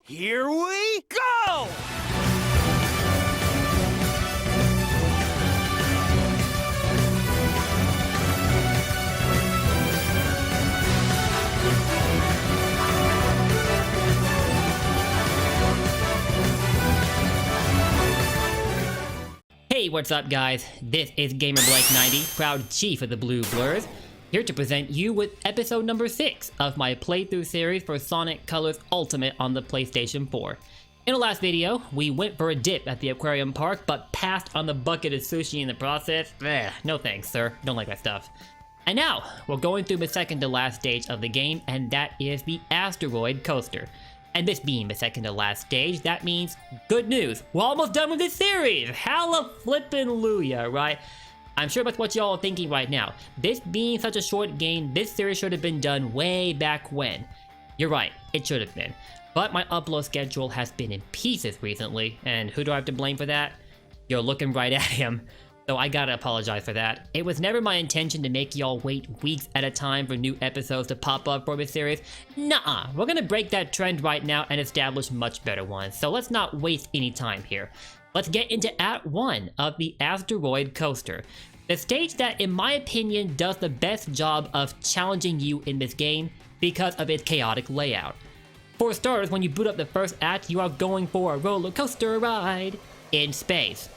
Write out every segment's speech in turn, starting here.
Here we go! Hey, what's up guys? This is GamerBlank90, proud chief of the Blue Blurs, here to present you with episode number 6 of my playthrough series for Sonic Colors Ultimate on the PlayStation 4. In the last video, we went for a dip at the aquarium park, but passed on the bucket of sushi in the process. No thanks, sir. Don't like that stuff. And now, we're going through the second to last stage of the game, and that is the Asteroid Coaster. And this being the second to last stage, that means good news. We're almost done with this series! Hallelujah, right? I'm sure that's what y'all are thinking right now. This being such a short game, this series should have been done way back when. You're right, it should have been. But my upload schedule has been in pieces recently, and who do I have to blame for that? You're looking right at him. So I gotta apologize for that. It was never my intention to make y'all wait weeks at a time for new episodes to pop up for this series. Nuh-uh, we're gonna break that trend right now and establish much better ones. So let's not waste any time here. Let's get into Act 1 of the Asteroid Coaster. The stage that, in my opinion, does the best job of challenging you in this game because of its chaotic layout. For starters, when you boot up the first act, you are going for a roller coaster ride in space.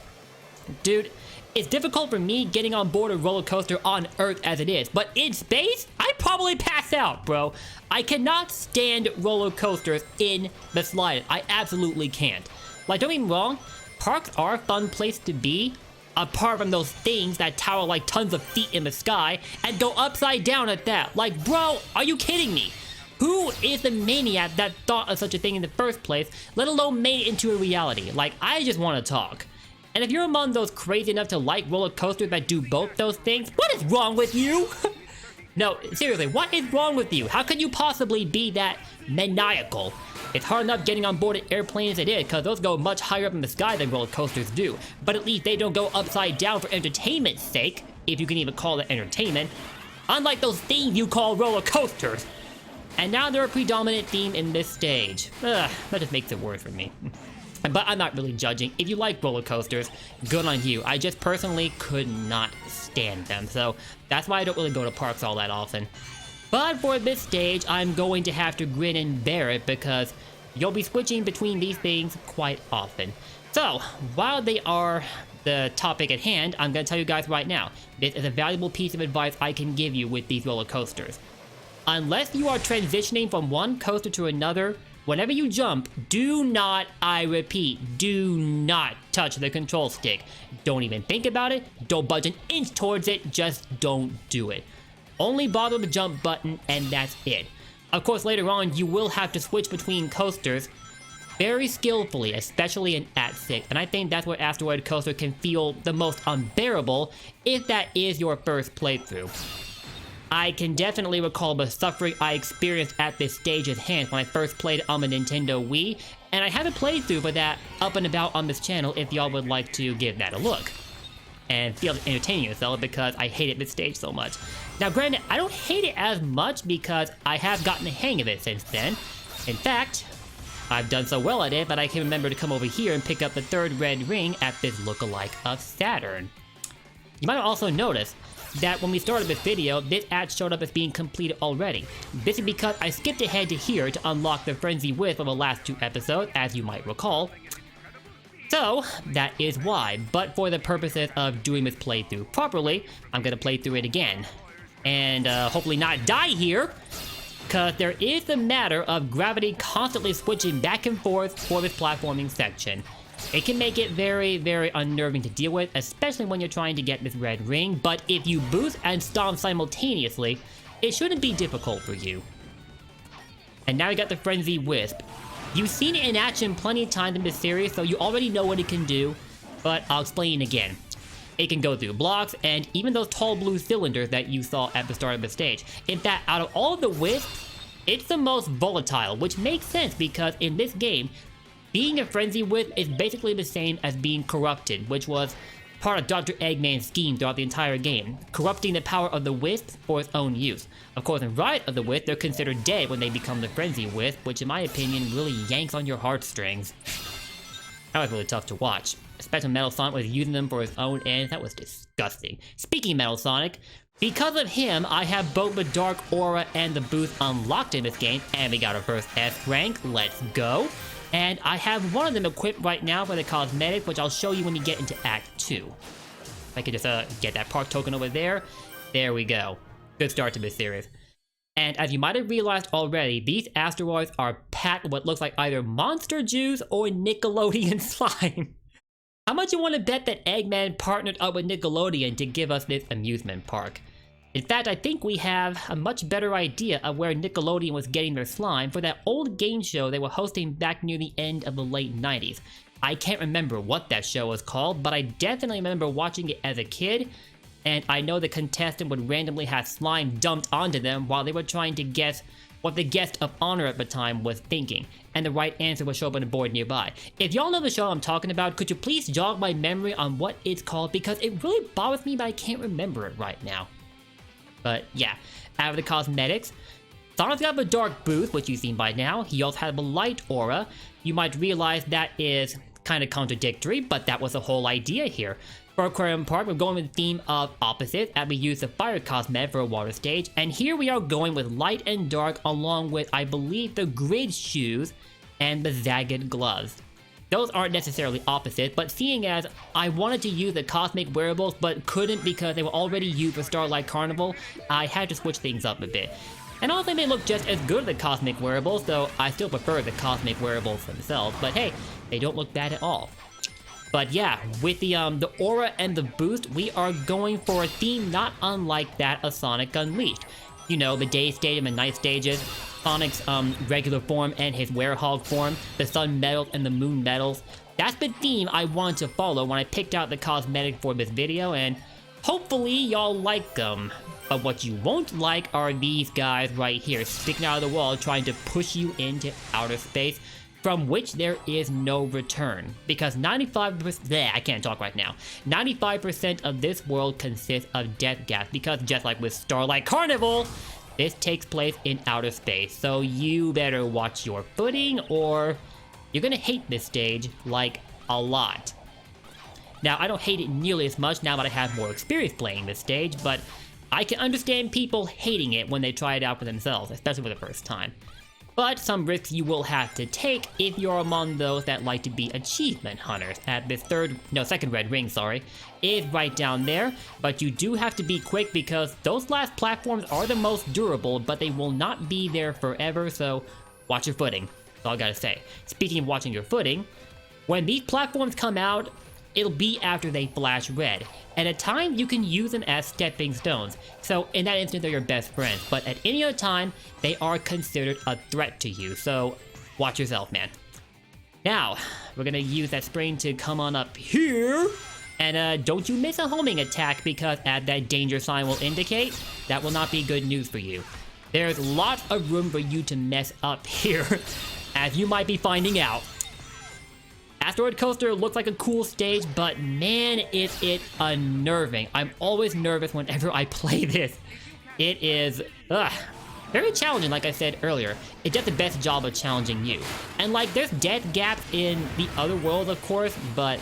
Dude, it's difficult for me getting on board a roller coaster on Earth as it is, but in space, I'd probably pass out, bro. I cannot stand roller coasters in the slightest. I absolutely can't. Like, don't get me wrong, parks are a fun place to be, apart from those things that tower like tons of feet in the sky and go upside down at that. Like, bro, are you kidding me? Who is the maniac that thought of such a thing in the first place, let alone made it into a reality? Like, I just want to talk. And if you're among those crazy enough to like roller coasters that do both those things, what is wrong with you? No, seriously, what is wrong with you? How could you possibly be that maniacal? It's hard enough getting on board an airplane as it is, because those go much higher up in the sky than roller coasters do. But at least they don't go upside down for entertainment's sake, if you can even call it entertainment. Unlike those things you call roller coasters. And now they're a predominant theme in this stage. That just makes it worse for me. But I'm not really judging. If you like roller coasters, good on you. I just personally could not stand them. So that's why I don't really go to parks all that often. But for this stage, I'm going to have to grin and bear it because you'll be switching between these things quite often. So while they are the topic at hand, I'm going to tell you guys right now, this is a valuable piece of advice I can give you with these roller coasters. Unless you are transitioning from one coaster to another, whenever you jump, do not, I repeat, do not touch the control stick. Don't even think about it, don't budge an inch towards it, just don't do it. Only bother the jump button and that's it. Of course, later on, you will have to switch between coasters very skillfully, especially in Act 6, and I think that's where Asteroid Coaster can feel the most unbearable if that is your first playthrough. I can definitely recall the suffering I experienced at this stage's hand when I first played it on the Nintendo Wii, and I have a playthrough for that up and about on this channel if y'all would like to give that a look. And feel entertaining yourself because I hated this stage so much. Now granted, I don't hate it as much because I have gotten the hang of it since then. In fact, I've done so well at it that I can remember to come over here and pick up the third red ring at this lookalike of Saturn. You might also notice that when we started this video, this act showed up as being completed already. This is because I skipped ahead to here to unlock the Frenzy Wisp of the last 2 episodes, as you might recall. So, that is why, but for the purposes of doing this playthrough properly, I'm gonna play through it again. And hopefully not die here, because there is the matter of gravity constantly switching back and forth for this platforming section. It can make it very, very unnerving to deal with, especially when you're trying to get this red ring, but if you boost and stomp simultaneously, it shouldn't be difficult for you. And now we got the Frenzy Wisp. You've seen it in action plenty of times in this series, so you already know what it can do, but I'll explain again. It can go through blocks, and even those tall blue cylinders that you saw at the start of the stage. In fact, out of all of the Wisps, it's the most volatile, which makes sense because in this game, being a Frenzy Wisp is basically the same as being corrupted, which was part of Dr. Eggman's scheme throughout the entire game, corrupting the power of the Wisps for its own use. Of course, in Riot of the Wisp, they're considered dead when they become the Frenzy Wisp, which in my opinion really yanks on your heartstrings. That was really tough to watch. Especially when Metal Sonic was using them for his own ends. That was disgusting. Speaking of Metal Sonic, because of him, I have both the Dark Aura and the boost unlocked in this game, and we got our first S rank. Let's go. And I have one of them equipped right now for the cosmetic, which I'll show you when you get into Act 2. If I could just get that park token over there. There we go. Good start to this series. And as you might have realized already, these asteroids are packed with what looks like either monster juice or Nickelodeon slime. How much you want to bet that Eggman partnered up with Nickelodeon to give us this amusement park? In fact, I think we have a much better idea of where Nickelodeon was getting their slime for that old game show they were hosting back near the end of the late 90s. I can't remember what that show was called, but I definitely remember watching it as a kid, and I know the contestant would randomly have slime dumped onto them while they were trying to guess what the guest of honor at the time was thinking, and the right answer would show up on the board nearby. If y'all know the show I'm talking about, could you please jog my memory on what it's called, because it really bothers me but I can't remember it right now. But yeah, out of the cosmetics, Sonic's got the Dark Boost, which you've seen by now. He also had the Light Aura. You might realize that is kind of contradictory, but that was the whole idea here. For Aquarium Park, we're going with the theme of opposites, as we use the Fire Cosmetic for a water stage, and here we are going with Light and Dark, along with, I believe, the Grid Shoes and the Zagged Gloves. Those aren't necessarily opposites, but seeing as I wanted to use the Cosmic Wearables but couldn't because they were already used for Starlight Carnival, I had to switch things up a bit. And honestly, they look just as good as the Cosmic Wearables, though I still prefer the Cosmic Wearables themselves, but hey, they don't look bad at all. But yeah, with the Aura and the Boost, we are going for a theme not unlike that of Sonic Unleashed. You know, the day stage and the night stages, Sonic's regular form and his werehog form, the sun metals and the moon metals. That's the theme I wanted to follow when I picked out the cosmetic for this video, and hopefully y'all like them. But what you won't like are these guys right here, sticking out of the wall trying to push you into outer space, from which there is no return. Because 95% of this world consists of death gas, because just like with Starlight Carnival, this takes place in outer space, so you better watch your footing or you're gonna hate this stage, like, a lot. Now, I don't hate it nearly as much now that I have more experience playing this stage, but I can understand people hating it when they try it out for themselves, especially for the first time. But some risks you will have to take if you're among those that like to be achievement hunters. At this second red ring, is right down there, but you do have to be quick because those last platforms are the most durable, but they will not be there forever, so watch your footing. That's all I gotta say. Speaking of watching your footing, when these platforms come out, it'll be after they flash red. And at times, you can use them as stepping stones. So in that instance, they're your best friends. But at any other time, they are considered a threat to you. So watch yourself, man. Now, we're gonna use that spring to come on up here. And don't you miss a homing attack, because as that danger sign will indicate, that will not be good news for you. There's lots of room for you to mess up here, as you might be finding out. Asteroid Coaster looks like a cool stage, but man, is it unnerving. I'm always nervous whenever I play this. It is, very challenging, like I said earlier. It does the best job of challenging you. And like, there's death gaps in the other world, of course, but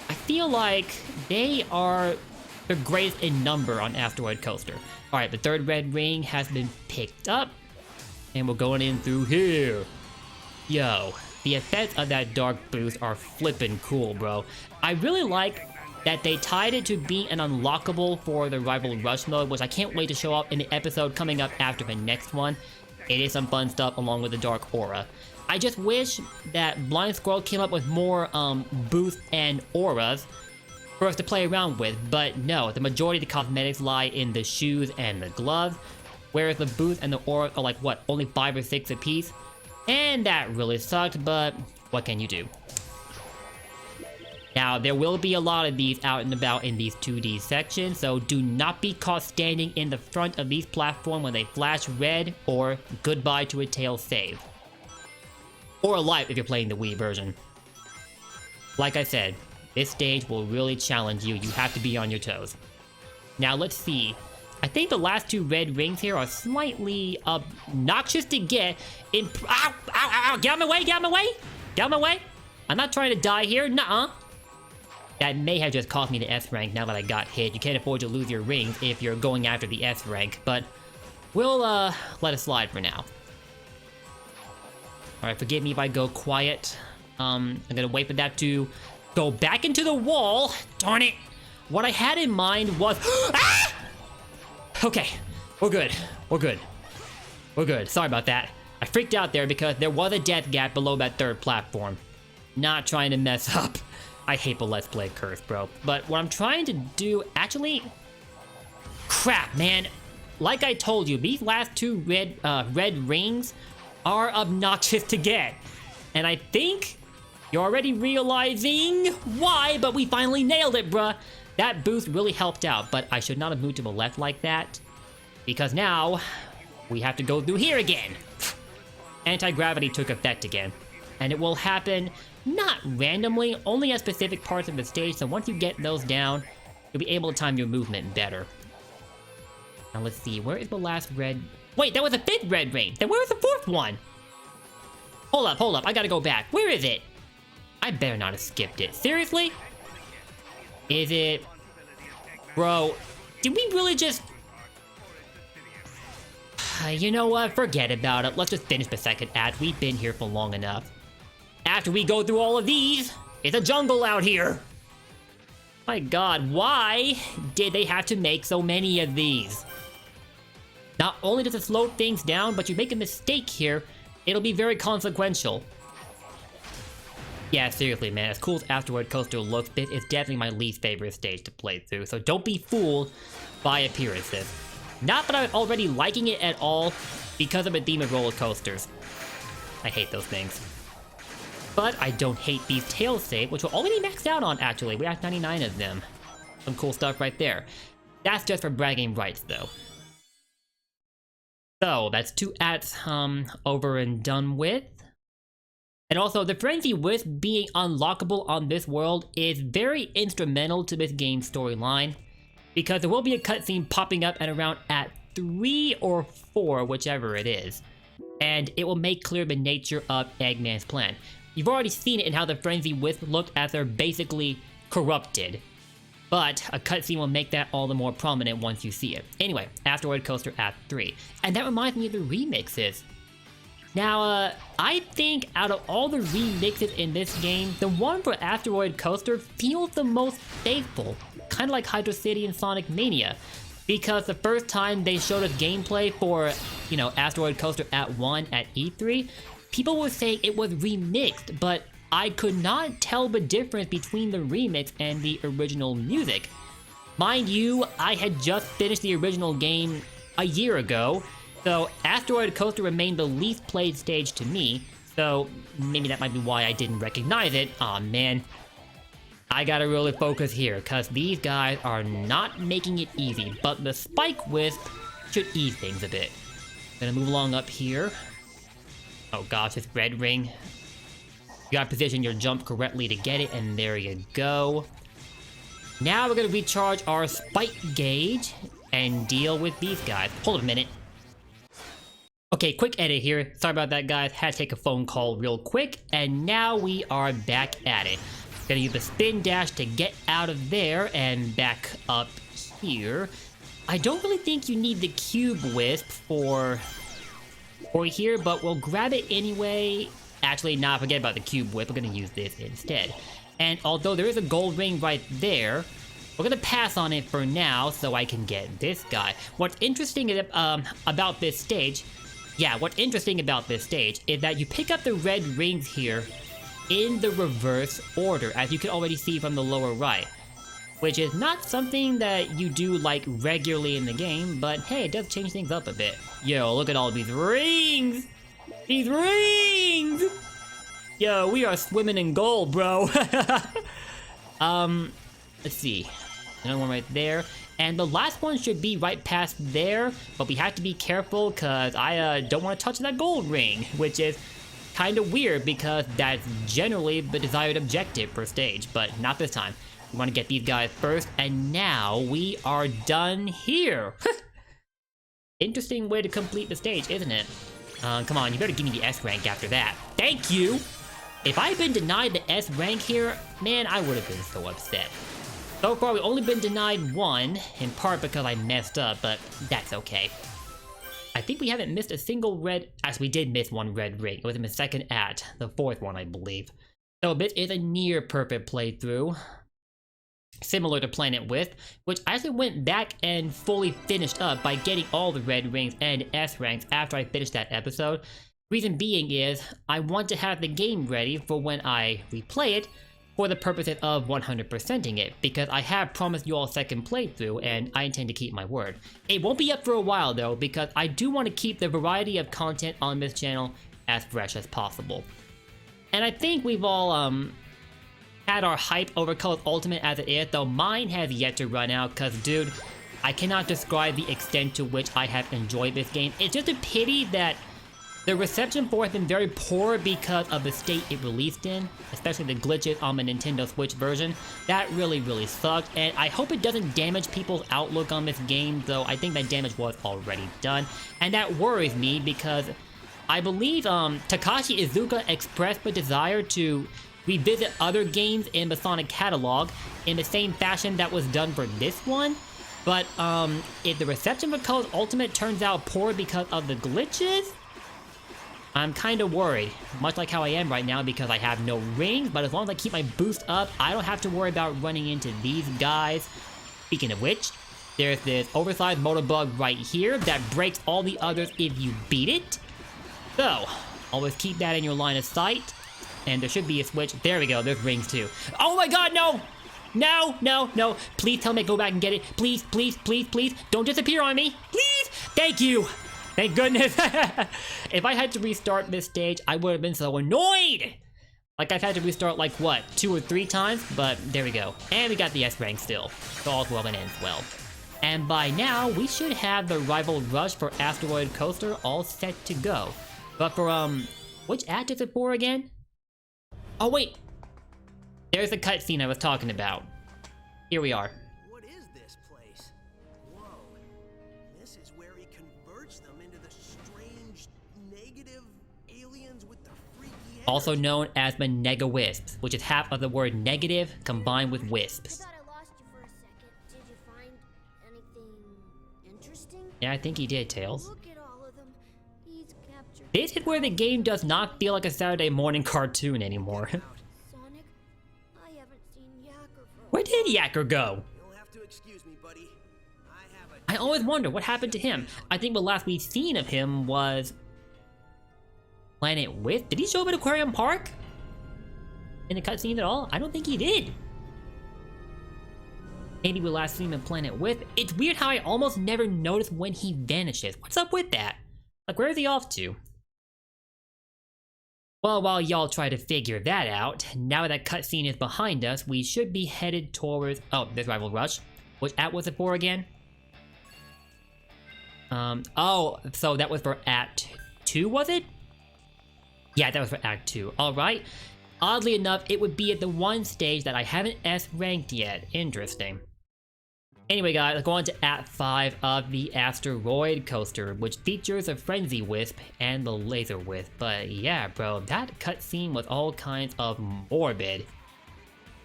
I feel like they are the greatest in number on Asteroid Coaster. Alright, the third red ring has been picked up, and we're going in through here. Yo. The effects of that Dark Boost are flippin' cool, bro. I really like that they tied it to being an unlockable for the Rival Rush mode, which I can't wait to show up in the episode coming up after the next one. It is some fun stuff along with the Dark Aura. I just wish that Blind Squirrel came up with more boosts and auras for us to play around with, but no, the majority of the cosmetics lie in the shoes and the gloves, whereas the boost and the aura are like, what, only 5 or 6 apiece? And that really sucked, but what can you do? Now, there will be a lot of these out and about in these 2D sections, so do not be caught standing in the front of these platforms when they flash red, or goodbye to a tail save. Or a life if you're playing the Wii version. Like I said, This stage will really challenge you. You have to be on your toes. Now let's see. I think the last two red rings here are slightly obnoxious to get. Ow, ow, ow, get out of my way, get out of my way! Get out of my way! I'm not trying to die here, nuh-uh. That may have just cost me the S rank now that I got hit. You can't afford to lose your rings if you're going after the S rank, but we'll let it slide for now. Alright, forgive me if I go quiet. I'm gonna wait for that to go back into the wall. Darn it! What I had in mind was... Ah! Okay, we're good. We're good. We're good. Sorry about that. I freaked out there because there was a death gap below that third platform. Not trying to mess up. I hate the Let's Play curse, bro. But what I'm trying to do... Actually... Crap, man. Like I told you, these last two red rings are obnoxious to get. And I think you're already realizing why, but we finally nailed it, bruh. That boost really helped out, but I should not have moved to the left like that. Because now, we have to go through here again. Anti-gravity took effect again. And it will happen, not randomly, only at specific parts of the stage, so once you get those down, you'll be able to time your movement better. Now let's see, where is the last red... Wait, that was a fifth red ring! Then where is the fourth one? Hold up, I gotta go back. Where is it? I better not have skipped it. Seriously? Is it... Bro, did we really just... You know what? Forget about it. Let's just finish the second act. We've been here for long enough. After we go through all of these, it's a jungle out here. My god, why did they have to make so many of these? Not only does it slow things down, but you make a mistake here, it'll be very consequential. Yeah, seriously, man, as cool as Asteroid Coaster looks, this is definitely my least favorite stage to play through, so don't be fooled by appearances. Not that I'm already liking it at all, because of the theme of roller coasters. I hate those things. But I don't hate these tail save, which we're already maxed out on, actually. We have 99 of them. Some cool stuff right there. That's just for bragging rights, though. So, that's 2 acts, over and done with. And also, the Frenzy Wisp being unlockable on this world is very instrumental to this game's storyline, because there will be a cutscene popping up at around Act 3 or 4, whichever it is, and it will make clear the nature of Eggman's plan. You've already seen it in how the Frenzy Wisp looked as they're basically corrupted, but a cutscene will make that all the more prominent once you see it. Anyway, Asteroid Coaster Act 3, and that reminds me of the remixes. Now, I think out of all the remixes in this game, the one for Asteroid Coaster feels the most faithful, kind of like Hydro City and Sonic Mania, because the first time they showed us gameplay for, you know, Asteroid Coaster Act 1 at E3, people were saying it was remixed, but I could not tell the difference between the remix and the original music. Mind you, I had just finished the original game a year ago, so Asteroid Coaster remained the least played stage to me, so maybe that might be why I didn't recognize it. Aw, man. I gotta really focus here, because these guys are not making it easy, but the Spike Wisp should ease things a bit. Gonna move along up here. Oh gosh, this red ring. You gotta position your jump correctly to get it, and there you go. Now we're gonna recharge our Spike Gauge and deal with these guys. Hold a minute. Okay, quick edit here. Sorry about that, guys. Had to take a phone call real quick, and now we are back at it. Gonna use the spin dash to get out of there and back up here. I don't really think you need the cube wisp for here, but we'll grab it anyway. Actually, nah, forget about the cube wisp. We're gonna use this instead. And although there is a gold ring right there, we're gonna pass on it for now so I can get this guy. What's interesting about this stage, what's interesting about this stage is that you pick up the red rings here in the reverse order, as you can already see from the lower right, which is not something that you do like regularly in the game, but hey, it does change things up a bit. Yo, look at all these rings! These rings! Yo, we are swimming in gold, bro. Let's see. Another one right there. And the last one should be right past there, but we have to be careful because I don't want to touch that gold ring, which is kind of weird because that's generally the desired objective per stage, but not this time. We want to get these guys first, and now we are done here. Interesting way to complete the stage, isn't it? Come on, you better give me the S rank after that. Thank you! If I had been denied the S rank here, man, I would have been so upset. So far, we've only been denied one, in part because I messed up, but that's okay. I think we haven't missed a single red... Actually, we did miss one red ring. It was in the second act, the fourth one, I believe. So this is a near perfect playthrough. Similar to Planet Wisp, which I actually went back and fully finished up by getting all the red rings and S ranks after I finished that episode. Reason being is, I want to have the game ready for when I replay it for the purposes of 100%ing it, because I have promised you all a second playthrough and I intend to keep my word. It won't be up for a while though, because I do want to keep the variety of content on this channel as fresh as possible. And I think we've all had our hype over Colors Ultimate as it is, though mine has yet to run out, cause dude, I cannot describe the extent to which I have enjoyed this game. It's just a pity that the reception for it has been very poor because of the state it released in, especially the glitches on the Nintendo Switch version. That really sucked, and I hope it doesn't damage people's outlook on this game, though I think that damage was already done. And that worries me because I believe Takashi Iizuka expressed the desire to revisit other games in the Sonic catalog in the same fashion that was done for this one. But if the reception for Colors Ultimate turns out poor because of the glitches, I'm kind of worried, much like how I am right now because I have no rings, but as long as I keep my boost up, I don't have to worry about running into these guys. Speaking of which, there's this oversized motor bug right here that breaks all the others if you beat it. So, always keep that in your line of sight. And there should be a switch. There we go, there's rings too. Oh my god, no! No! Please tell me to go back and get it. Please. Don't disappear on me. Please! Thank you! Thank goodness. If I had to restart this stage, I would have been so annoyed! Like I've had to restart like, what, 2 or 3 times? But there we go. And we got the S rank still. So all's well and ends well. And by now, we should have the rival rush for Asteroid Coaster all set to go. But for, which act is it for again? Oh wait! There's the cutscene I was talking about. Here we are. What is this place? Whoa. This is where he converts them into the strange, negative aliens with the freaky energy. Also known as the Nega Wisps, which is half of the word negative combined with wisps. I thought I lost you for a second. Did you find anything interesting? Yeah, I think he did, Tails. Look at all of them. He's captured. This is where the game does not feel like a Saturday morning cartoon anymore. Sonic, I haven't seen Yacker for Where did Yacker go? You'll have to excuse me, buddy. I have a... I always wonder what happened to him. I think the last we've seen of him was Planet Wisp. Did he show up at Aquarium Park? In the cutscene at all? I don't think he did. Maybe we last seen him in Planet Wisp. It's weird how I almost never notice when he vanishes. What's up with that? Like, where is he off to? Well, while y'all try to figure that out, now that cutscene is behind us, we should be headed towards... Oh, there's Rival Rush. Which act was it for again? Oh, so that was for Act 2, was it? Yeah, that was for Act 2. Alright. Oddly enough, it would be at the one stage that I haven't S-ranked yet. Interesting. Anyway guys, let's go on to Act 5 of the Asteroid Coaster, which features a Frenzy Wisp and the Laser Wisp. But yeah, bro, that cutscene was all kinds of morbid.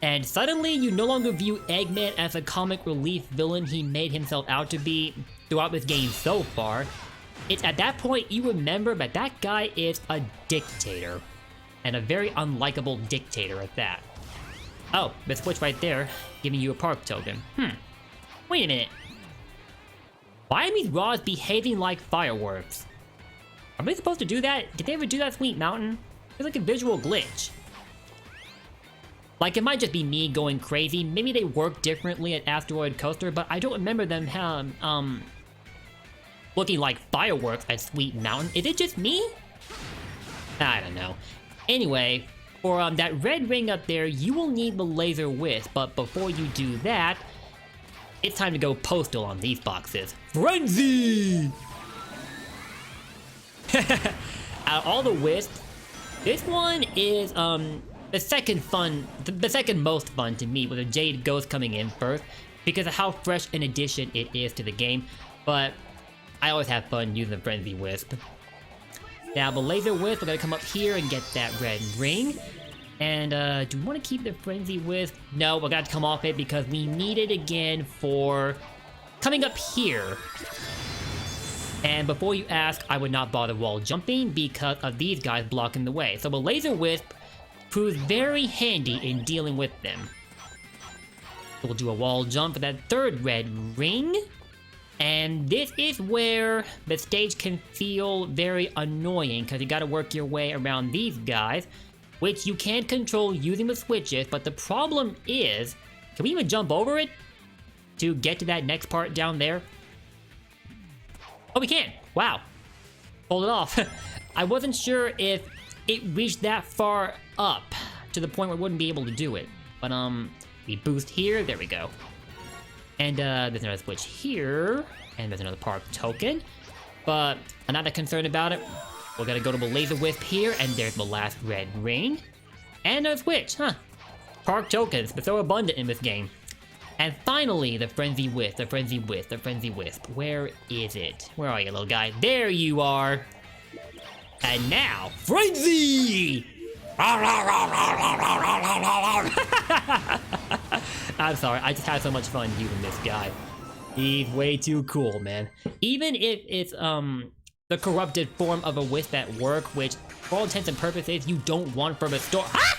And suddenly, you no longer view Eggman as a comic relief villain he made himself out to be throughout this game so far. It's at that point you remember that that guy is a dictator. And a very unlikable dictator at that. Oh, the switch right there, giving you a park token. Wait a minute. Why are these rods behaving like fireworks? Are they supposed to do that? Did they ever do that, Sweet Mountain? It's like a visual glitch. Like, it might just be me going crazy. Maybe they work differently at Asteroid Coaster, but I don't remember them looking like fireworks at Sweet Mountain. Is it just me? I don't know. Anyway, for that red ring up there, you will need the Laser Wisp, but before you do that, it's time to go postal on these boxes. Frenzy! Out of all the wisps, This one is the second most fun to me, with a Jade Ghost coming in first because of how fresh an addition it is to the game. But I always have fun using the Frenzy Wisp. Now the Laser Wisp, we're gonna come up here and get that red ring. And do we want to keep the Frenzy Wisp? No, we're gonna come off it because we need it again for coming up here. And before you ask, I would not bother wall jumping because of these guys blocking the way. So the Laser Wisp proves very handy in dealing with them. So we'll do a wall jump for that third red ring. And this is where the stage can feel very annoying because you gotta work your way around these guys, which you can control using the switches, but the problem is, can we even jump over it to get to that next part down there? Oh, we can! Wow. Pulled it off. I wasn't sure if it reached that far up to the point where we wouldn't be able to do it. But, we boost here, there we go. And, there's another switch here, and there's another park token. But, I'm not that concerned about it. We're gonna go to the Laser Wisp here, and there's the last red ring. And a switch, huh? Park tokens, they're so abundant in this game. And finally, the Frenzy Wisp, the Frenzy Wisp, the Frenzy Wisp. Where is it? Where are you, little guy? There you are! And now, Frenzy! I'm sorry, I just had so much fun using this guy. He's way too cool, man. Even if it's, the corrupted form of a wisp at work, which, for all intents and purposes, you don't want from a store. Ah!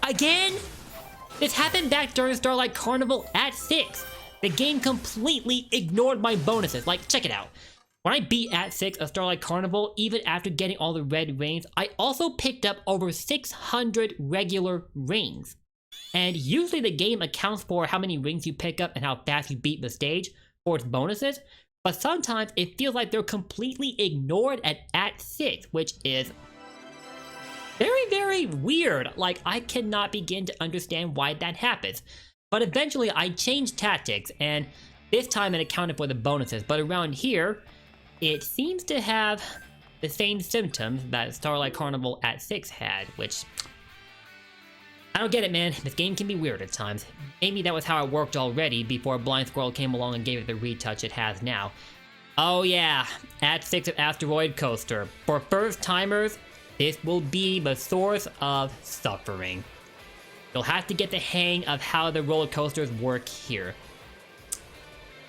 Again? This happened back during Starlight Carnival at 6. The game completely ignored my bonuses. Like, check it out. When I beat at 6 of Starlight Carnival, even after getting all the red rings, I also picked up over 600 regular rings. And usually the game accounts for how many rings you pick up and how fast you beat the stage for its bonuses. But sometimes it feels like they're completely ignored at 6, which is very, very weird. Like, I cannot begin to understand why that happens. But eventually I changed tactics, and this time it accounted for the bonuses. But around here, it seems to have the same symptoms that Starlight Carnival at 6 had, which I don't get it, man. This game can be weird at times. Maybe that was how it worked already before Blind Squirrel came along and gave it the retouch it has now. Oh yeah, at 6 of Asteroid Coaster. For first timers, this will be the source of suffering. You'll have to get the hang of how the roller coasters work here.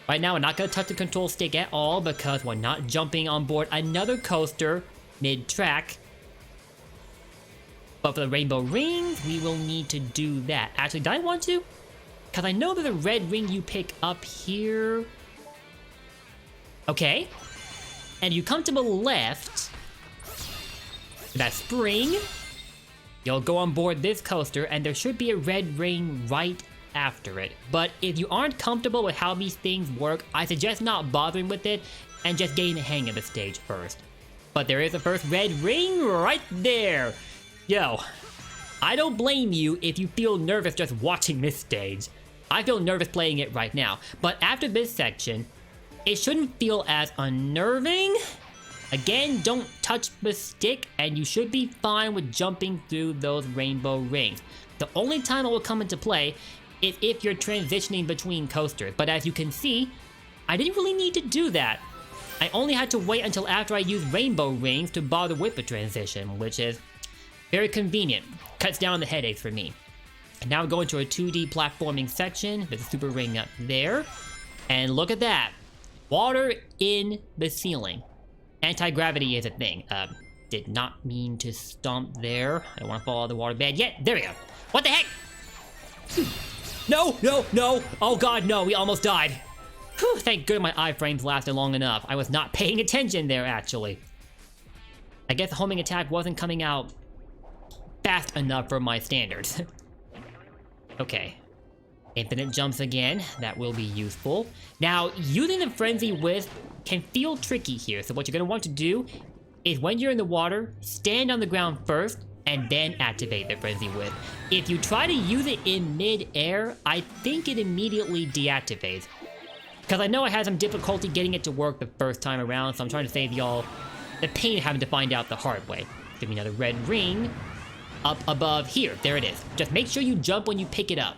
Right now, we're not going to touch the control stick at all because we're not jumping on board another coaster mid-track. But for the rainbow rings, we will need to do that. Actually, do I want to? Because I know there's a red ring you pick up here. Okay. And you come to the left. That spring. You'll go on board this coaster, and there should be a red ring right after it. But if you aren't comfortable with how these things work, I suggest not bothering with it and just getting the hang of the stage first. But there is a first red ring right there. Yo, I don't blame you if you feel nervous just watching this stage. I feel nervous playing it right now. But after this section, it shouldn't feel as unnerving. Again, don't touch the stick, and you should be fine with jumping through those rainbow rings. The only time it will come into play is if you're transitioning between coasters. But as you can see, I didn't really need to do that. I only had to wait until after I used rainbow rings to bother with the transition, which is very convenient. Cuts down the headaches for me. And now we're going to a 2D platforming section. There's a super ring up there. And look at that. Water in the ceiling. Anti-gravity is a thing. Did not mean to stomp there. I don't want to fall out of the water bed yet. There we go. What the heck? No, no, no. Oh god, no. We almost died. Whew, thank goodness my iframes lasted long enough. I was not paying attention there, actually. I guess the homing attack wasn't coming out fast enough for my standards. Okay. Infinite jumps again. That will be useful. Now, using the Frenzy Wisp can feel tricky here. So what you're going to want to do is when you're in the water, stand on the ground first, and then activate the Frenzy Wisp. If you try to use it in mid-air, I think it immediately deactivates. Because I know I had some difficulty getting it to work the first time around, so I'm trying to save y'all the pain of having to find out the hard way. Give me another red ring up above here. There it is. Just make sure you jump when you pick it up.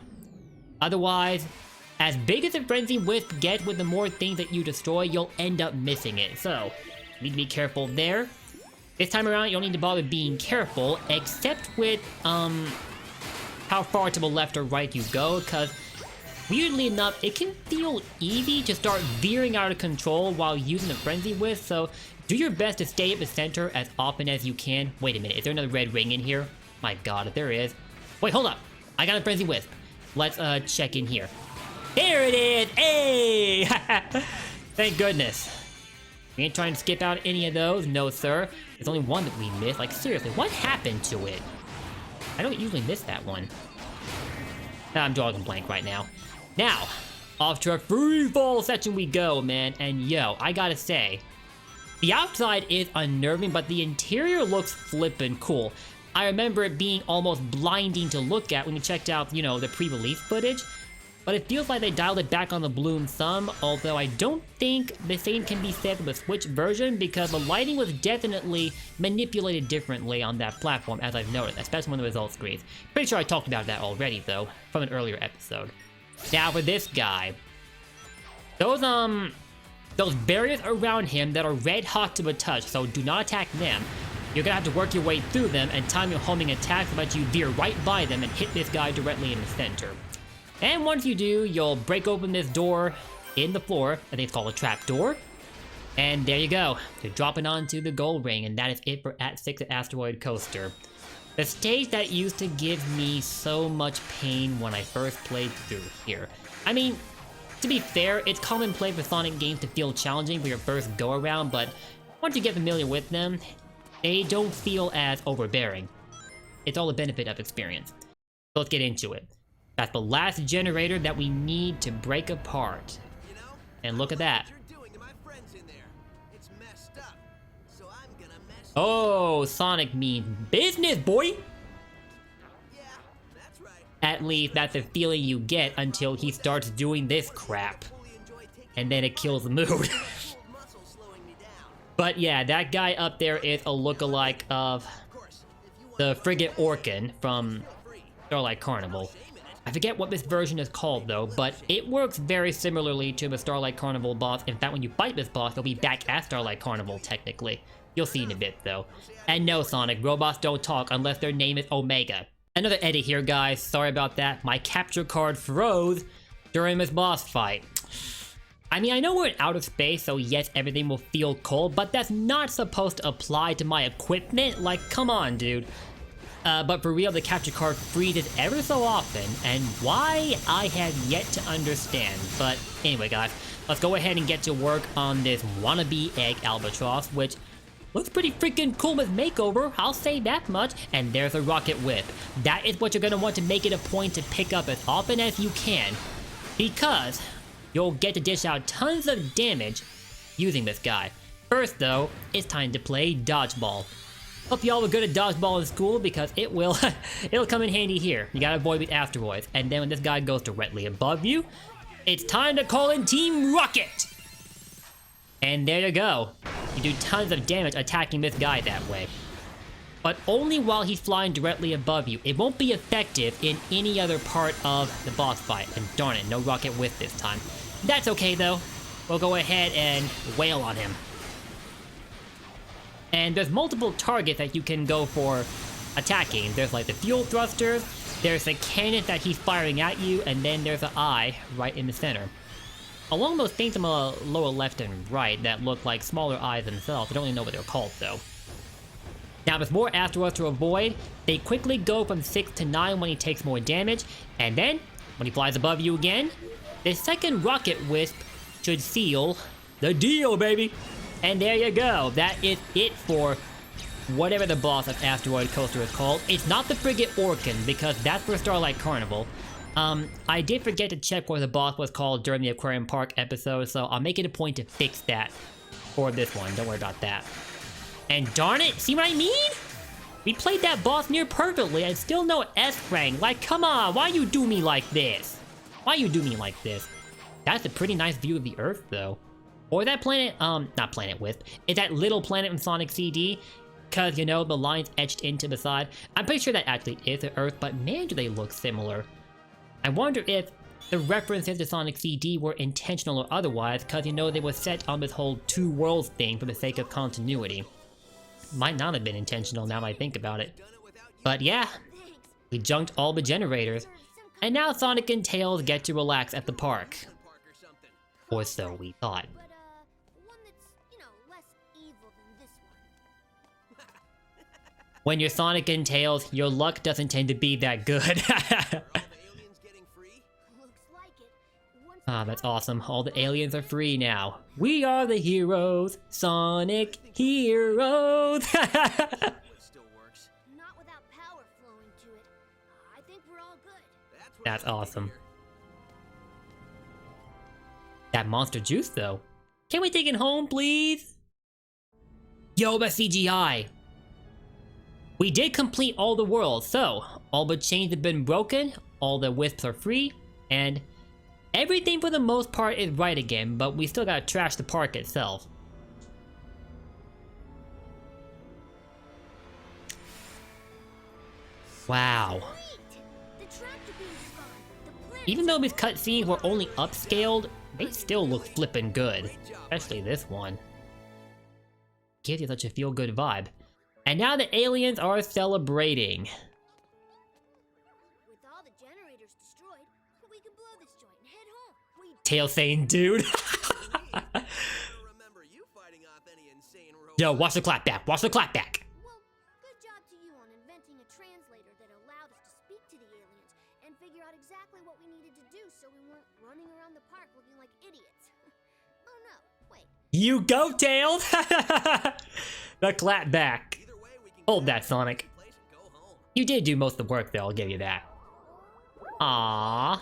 Otherwise, as big as the Frenzy Wisp gets with the more things that you destroy, you'll end up missing it. So, you need to be careful there. This time around, you don't need to bother being careful, except with, how far to the left or right you go, because weirdly enough, it can feel easy to start veering out of control while using the Frenzy Wisp, so do your best to stay at the center as often as you can. Wait a minute, is there another red ring in here? My god, if there is. Wait, hold up. I got a Frenzy Wisp. Let's, check in here. There it is! Hey! Thank goodness. We ain't trying to skip out any of those, no sir. There's only one that we missed. Like, seriously, what happened to it? I don't usually miss that one. I'm drawing a blank right now. Now, off to a free fall section we go, man. And yo, I gotta say, the outside is unnerving, but the interior looks flippin' cool. I remember it being almost blinding to look at when we checked out, you know, the pre-release footage. But it feels like they dialed it back on the bloom some, although I don't think the same can be said for the Switch version because the lighting was definitely manipulated differently on that platform, as I've noticed, especially on the results screens. Pretty sure I talked about that already, though, from an earlier episode. Now for this guy, those barriers around him that are red hot to the touch, so do not attack them. You're gonna have to work your way through them and time your homing attacks so that you veer right by them and hit this guy directly in the center. And once you do, you'll break open this door in the floor. I think it's called a trap door. And there you go. You're dropping onto the gold ring, and that is it for Act 6 of Asteroid Coaster. The stage that used to give me so much pain when I first played through here. I mean, to be fair, it's commonplace for Sonic games to feel challenging for your first go-around, but once you get familiar with them, they don't feel as overbearing. It's all a benefit of experience. So let's get into it. That's the last generator that we need to break apart. You know, and look at that. what you're doing to my friends in there. It's messed up. So I'm gonna mess Oh, Sonic means business, boy! Yeah, that's right. At least that's the feeling you get until he starts doing this crap. Fully enjoy taking And then it kills the mood. old muscle slowing me down. But yeah, that guy up there is a lookalike of Of course, if you want the Frigate Orkin from free, Starlight Carnival. shame in it. I forget what this version is called though, but it works very similarly to the Starlight Carnival boss. In fact, when you fight this boss, you'll be back at Starlight Carnival, technically. You'll see in a bit though. And no, Sonic, robots don't talk unless their name is Omega. Another edit here, guys. Sorry about that. My capture card froze during this boss fight. I mean, I know we're in outer space, so yes, everything will feel cold, but that's not supposed to apply to my equipment. Like, come on, dude. But for real, the capture card freezes ever so often, and why, I have yet to understand. But anyway, guys, let's go ahead and get to work on this wannabe egg albatross, which looks pretty freaking cool with makeover, I'll say that much. And there's a rocket whip. That is what you're gonna want to make it a point to pick up as often as you can, because you'll get to dish out tons of damage using this guy. First though, it's time to play dodgeball. Hope y'all were good at dodgeball in school because it will, it'll come in handy here. You gotta avoid these asteroids. And then when this guy goes directly above you, it's time to call in Team Rocket! And there you go. You do tons of damage attacking this guy that way. But only while he's flying directly above you. It won't be effective in any other part of the boss fight. And darn it, no rocket whip this time. That's okay though. We'll go ahead and wail on him. And there's multiple targets that you can go for attacking. There's like the fuel thrusters, there's the cannon that he's firing at you, and then there's an eye right in the center. Along those things on the lower left and right that look like smaller eyes themselves, I don't really know what they're called though. Now there's more asteroids to avoid. They quickly go from 6 to 9 when he takes more damage, and then, when he flies above you again, the second rocket wisp should seal the deal, baby! And there you go. That is it for whatever the boss of Asteroid Coaster is called. It's not the Frigate Orkin, because that's for Starlight Carnival. I did forget to check what the boss was called during the Aquarium Park episode, so I'll make it a point to fix that for this one. Don't worry about that. And darn it, see what I mean? We played that boss near perfectly and still no S rank. Like, come on, why you do me like this? Why you do me like this? That's a pretty nice view of the Earth, though. Or that planet, not Planet Wisp, it's that little planet in Sonic CD, cause you know, the lines etched into the side. I'm pretty sure that actually is the Earth, but man do they look similar. I wonder if the references to Sonic CD were intentional or otherwise, cause you know they were set on this whole two worlds thing for the sake of continuity. Might not have been intentional now that I think about it. But yeah, we junked all the generators, and now Sonic and Tails get to relax at the park. Or so we thought. But, one that's, you know, less evil than this one. When you're Sonic and Tails, your luck doesn't tend to be that good. Aliens getting free? Looks like it. Once Ah, that's awesome. All the aliens are free now. We are the heroes, Sonic heroes. What still works? not without power flowing to it. I think we're all good. That's what That's I like to awesome. hear. That monster juice, though. Can we take it home, please? Yo, the CGI. We did complete all the worlds, so all the chains have been broken, all the wisps are free, and everything for the most part is right again, but we still gotta trash the park itself. Wow. Sweet! The tractor beam is gone. The planet Even though these cutscenes were only upscaled, they still look flippin' good. Especially this one. Gives you such a feel-good vibe. And now the aliens are celebrating. with all the generators destroyed, we can blow this joint and head home. We Tail saying, dude. I don't remember you fighting off any insane robots. Yo, watch the clapback, watch the clapback. Well, good job to you on inventing a translator that allowed us to speak to the aliens and figure out exactly what we needed to do so we weren't running around the park looking like idiots. Oh no, wait. You go, Tails. The clapback. Either way, we can Hold that, Sonic. place and go home. You did do most of the work, though, I'll give you that. Aww.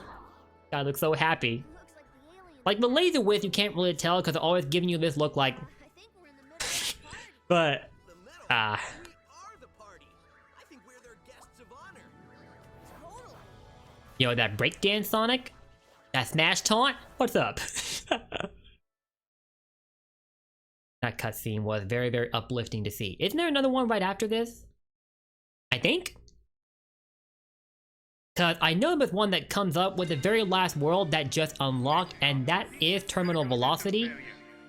Guy looks so happy. Looks like the aliens. Like, the laser wisp, you can't really tell because they're always giving you this look like... I think we're in the middle of a party. But, The metal. ah. We are the party. I think we're their guests of honor. Totally. You know, that breakdance, Sonic? That smash taunt? What's up? That cutscene was very, very uplifting to see. Isn't there another one right after this? I think? Cause I know there's one that comes up with the very last world that just unlocked, and that is Terminal Velocity.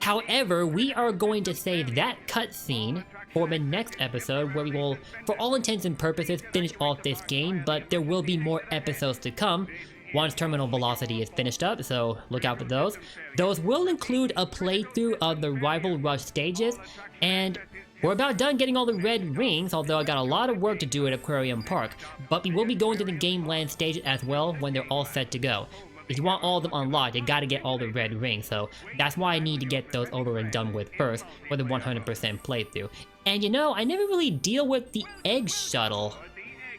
However, we are going to save that cutscene for the next episode, where we will, for all intents and purposes, finish off this game, but there will be more episodes to come once Terminal Velocity is finished up, so look out for those. Those will include a playthrough of the Rival Rush stages, and we're about done getting all the red rings, although I got a lot of work to do at Aquarium Park, but we will be going to the Game Land stages as well when they're all set to go. If you want all of them unlocked, you gotta get all the red rings, so that's why I need to get those over and done with first for the 100% playthrough. And you know, I never really deal with the egg shuttle.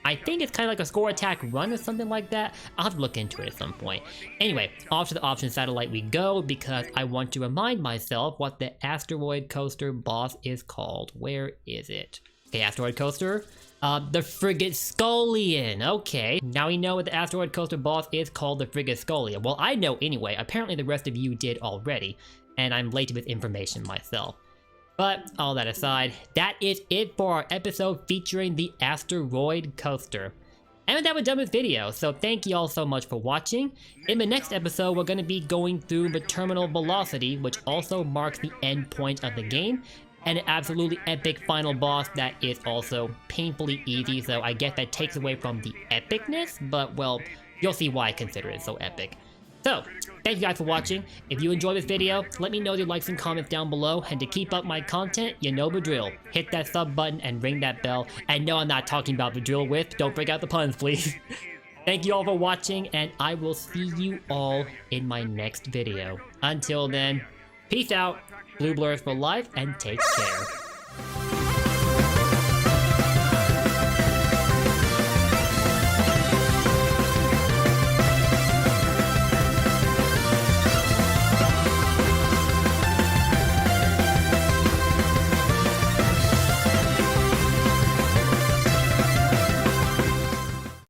I think it's kind of like a score attack run or something like that. I'll have to look into it at some point. Anyway, off to the option satellite we go because I want to remind myself what the Asteroid Coaster boss is called. Where is it? Okay, Asteroid Coaster. The Frigate Skullian. Okay, now we know what the Asteroid Coaster boss is called, the Frigate Skullian. Well, I know anyway. Apparently the rest of you did already, and I'm late with information myself. But, all that aside, that is it for our episode featuring the Asteroid Coaster. And with that, we're done with video, so thank you all so much for watching. In the next episode, we're going to be going through the Terminal Velocity, which also marks the end point of the game, and an absolutely epic final boss that is also painfully easy, so I guess that takes away from the epicness, but well, you'll see why I consider it so epic. So, thank you guys for watching. If you enjoyed this video, let me know your likes and comments down below, and to keep up my content, you know the drill. Hit that sub button and ring that bell. And no, I'm not talking about the drill Wisp, don't break out the puns, please. Thank you all for watching, and I will see you all in my next video. Until then, peace out, Blue Blurs for life, and take care.